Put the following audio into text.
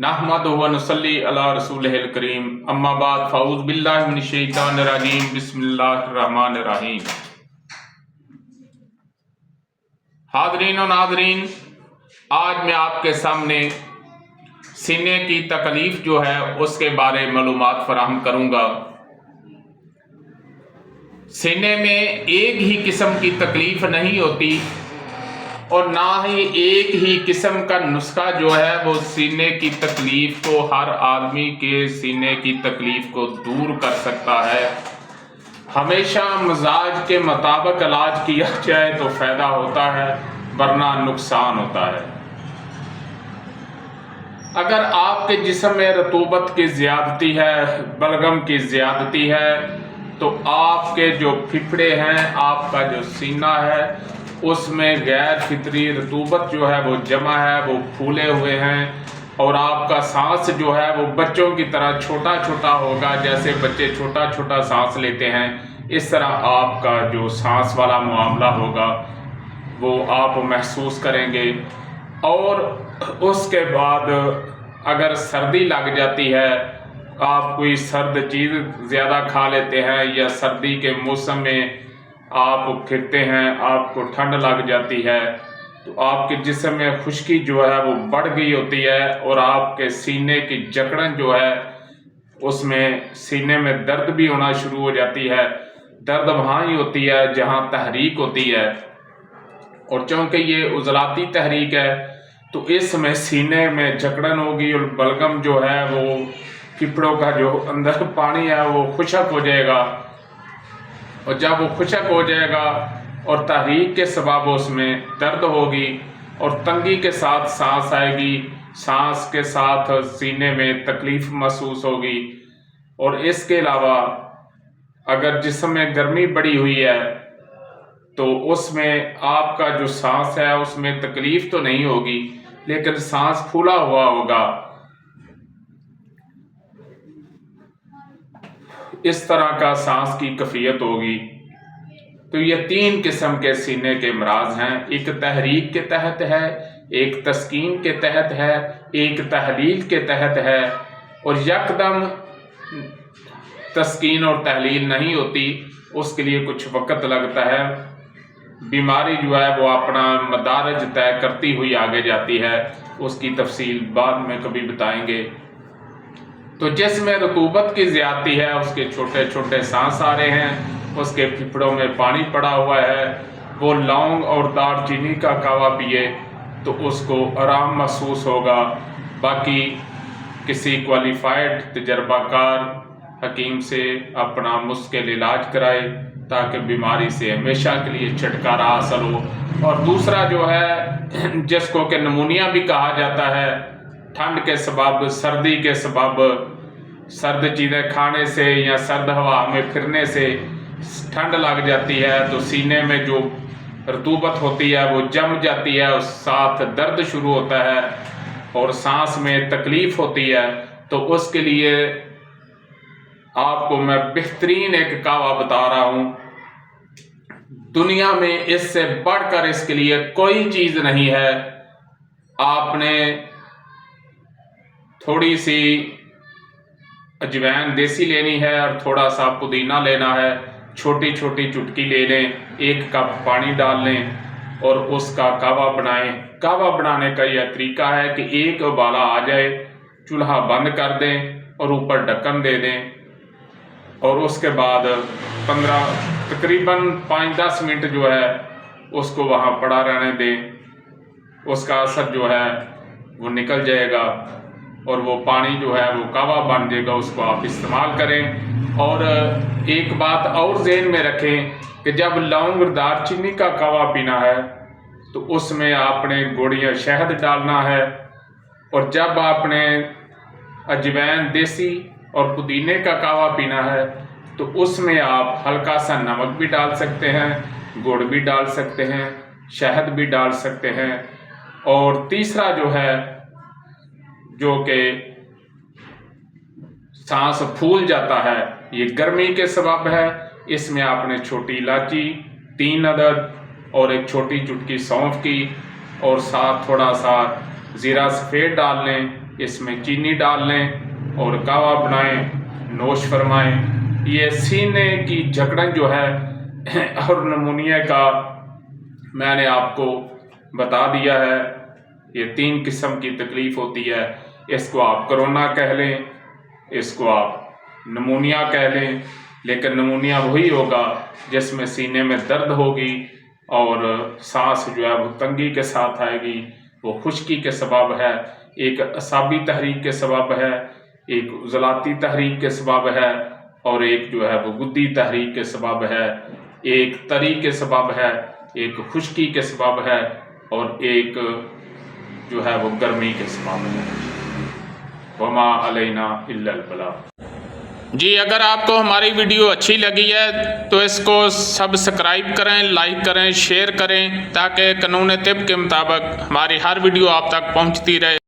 नहमदुहु व नुसल्ली अला रसूलिहिल करीम अम्मा बाद फ़अऊज़ु बिल्लाहि मिनश शैतानिर रजीम बिस्मिल्लाहिर रहमानिर रहीम। हाज़रीन और नाज़रीन, आज मैं आपके सामने सीने की तकलीफ़ जो है उसके बारे में मालूमात फराहम करूँगा। सीने में एक ही किस्म की तकलीफ़ नहीं होती और ना ही एक ही किस्म का नुस्खा जो है वो सीने की तकलीफ़ को, हर आदमी के सीने की तकलीफ़ को दूर कर सकता है। हमेशा मजाज के मुताबिक इलाज किया जाए तो फ़ायदा होता है, वरना नुकसान होता है। अगर आपके जिस्म में रतूबत की ज़्यादती है, बलगम की ज़्यादती है, तो आपके जो फिफड़े हैं, आपका जो सीना है, उसमें गैर फितरी रतूबत जो है वो जमा है, वो फूले हुए हैं और आपका सांस जो है वो बच्चों की तरह छोटा छोटा होगा। जैसे बच्चे छोटा छोटा सांस लेते हैं, इस तरह आपका जो सांस वाला मामला होगा वो आप महसूस करेंगे। और उसके बाद अगर सर्दी लग जाती है, आप कोई सर्द चीज़ ज़्यादा खा लेते हैं या सर्दी के मौसम में आप फिरते हैं, आपको ठंड लग जाती है, तो आपके जिस्म में खुश्की जो है वो बढ़ गई होती है और आपके सीने की जकड़न जो है उसमें सीने में दर्द भी होना शुरू हो जाती है। दर्द वहाँ ही होती है जहाँ तहरीक होती है, और चूँकि ये उज़लाती तहरीक है तो इसमें सीने में जकड़न होगी और बलगम जो है वो फिफड़ों का जो अंदर पानी है वो खुशक हो जाएगा। और जब वो खुशक हो जाएगा और तहरीक के सबब उसमें दर्द होगी और तंगी के साथ सांस आएगी, सांस के साथ सीने में तकलीफ़ महसूस होगी। और इसके अलावा अगर जिस्म में गर्मी बढ़ी हुई है तो उसमें आपका जो सांस है उसमें तकलीफ़ तो नहीं होगी, लेकिन सांस फूला हुआ होगा। इस तरह का सांस की कैफियत होगी। तो ये तीन किस्म के सीने के अमराज हैं। एक तहरीक के तहत है, एक तस्कीन के तहत है, एक तहलील के तहत है। और यकदम तस्कीन और तहलील नहीं होती, उसके लिए कुछ वक्त लगता है। बीमारी जो है वो अपना मदारज तय करती हुई आगे जाती है, उसकी तफसील बाद में कभी बताएंगे। तो जिसमें रतूबत की ज़्यादती है उसके छोटे छोटे सांस आ रहे हैं, उसके फिफड़ों में पानी पड़ा हुआ है, वो लौंग और दालचीनी का कावा पिए तो उसको आराम महसूस होगा। बाकी किसी क्वालिफाइड तजर्बाकार हकीम से अपना मुश्किल इलाज कराए ताकि बीमारी से हमेशा के लिए छुटकारा हासिल हो। और दूसरा जो है जिसको कि नमूनिया भी कहा जाता है, ठंड के सबब, सर्दी के सबब, सर्द चीज़ें खाने से या सर्द हवा में फिरने से ठंड लग जाती है तो सीने में जो रतूबत होती है वो जम जाती है और साथ दर्द शुरू होता है और सांस में तकलीफ़ होती है। तो उसके लिए आपको मैं बेहतरीन एक कावा बता रहा हूँ। दुनिया में इससे बढ़कर इसके लिए कोई चीज़ नहीं है। आपने थोड़ी सी अजवैन देसी लेनी है और थोड़ा सा पुदीना लेना है, छोटी छोटी चुटकी ले लें, 1 कप पानी डाल लें और उसका कावा बनाएं। कावा बनाने का यह तरीका है कि एक उबाला आ जाए, चूल्हा बंद कर दें और ऊपर ढक्कन दे दें और उसके बाद तकरीबन 5-10 मिनट जो है उसको वहाँ पड़ा रहने दें। उसका असर जो है वो निकल जाएगा और वो पानी जो है वो कावा बन जाएगा, उसको आप इस्तेमाल करें। और एक बात और ज़हन में रखें कि जब लौंग और दालचीनी का कावा पीना है तो उसमें आपने गुड़ या शहद डालना है, और जब आपने अजवैन देसी और पुदीने का कावा पीना है तो उसमें आप हल्का सा नमक भी डाल सकते हैं, गुड़ भी डाल सकते हैं, शहद भी डाल सकते हैं। और तीसरा जो है जो कि सांस फूल जाता है, ये गर्मी के सबब है। इसमें आपने छोटी इलायची 3 अदद और एक छोटी चुटकी सौंफ की और साथ थोड़ा सा ज़ीरा सफ़ेद डाल लें, इसमें चीनी डाल लें और कहवा बनाएं, नोश फरमाएं। ये सीने की जकड़न जो है और नमूनिया का मैंने आपको बता दिया है। ये 3 किस्म की तकलीफ़ होती है। इसको आप कोरोना कह लें, इसको आप नमूनिया कह लें, लेकिन नमूनिया वही होगा जिसमें सीने में दर्द होगी और सांस जो है वो तंगी के साथ आएगी। वो खुश्की के सबब है, एक असाबी तहरीक के सबब है, एक उज़लाती तहरीक के सबब है और एक जो है वो गुद्दी तहरीक के सबब है, एक तरी के सबब है, एक खुश्की के सबब है और एक जो है वो गर्मी के सबब है। वमा अलैना इल्लल बलाग। जी, अगर आपको हमारी वीडियो अच्छी लगी है तो इसको सब्सक्राइब करें, लाइक करें, शेयर करें ताकि कानून तिब के मुताबिक हमारी हर वीडियो आप तक पहुंचती रहे।